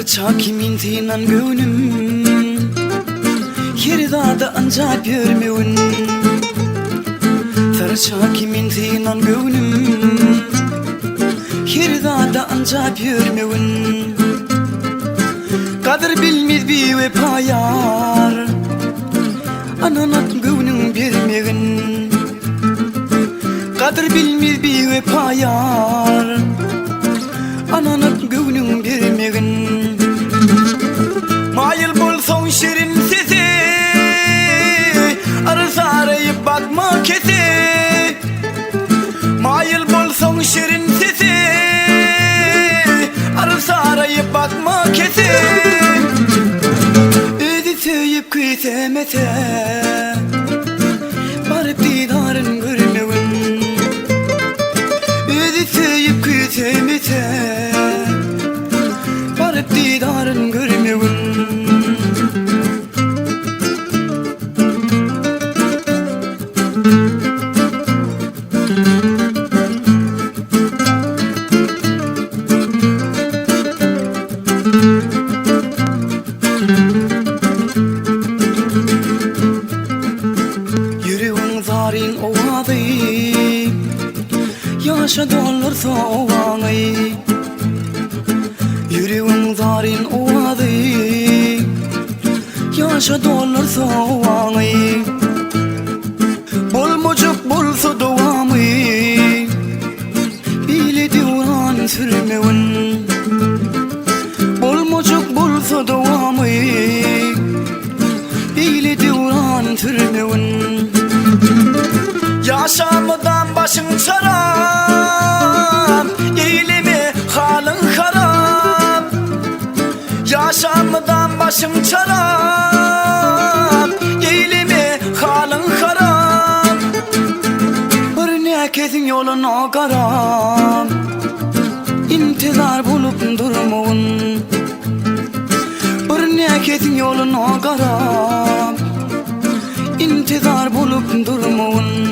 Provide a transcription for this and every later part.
Tırça kimin tinan gönüm Yerdada ancak görmüyün Tırça kimin tinan gönüm Yerdada ancak görmüyün Kadir bilmez bir vefayar Ananat gönüm vermeyin Kadir bilmez bir vefayar Ananat gönüm vermeyin Mayıl bolson şirin sesi Arı arayıp bakma kesi Mayıl bolson şirin sesi Arı arayıp bakma kesi Ödü söyüp kıysemete Barıp didarın görmevin Ödü söyüp kıysemete Barıp didarın görmevin Yüreğin zarin ovadı Yaşa dolursa ovanı Yüreğin zarin ovadı Yaşa dolursa ovanı Bolmucuk bolsa doğamı Bile divan sürmevin Bolmucuk bolsa doğamı Bile divan sürmevin Yaşamadan başın çarap Eylemi halın harap Yaşamadan başın çarap Eylemi halın harap Bir nekesin yoluna karam İntizar bulup durmavun Bir nekesin yoluna karam İntizar bulup durmavun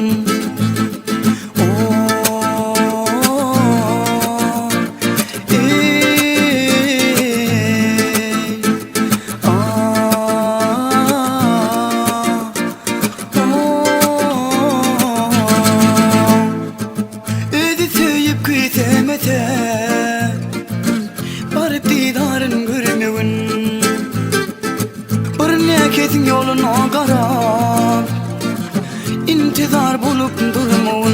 Barıp didarın görmevin Bir nekesin yoluna karab İntizar bulup durmavun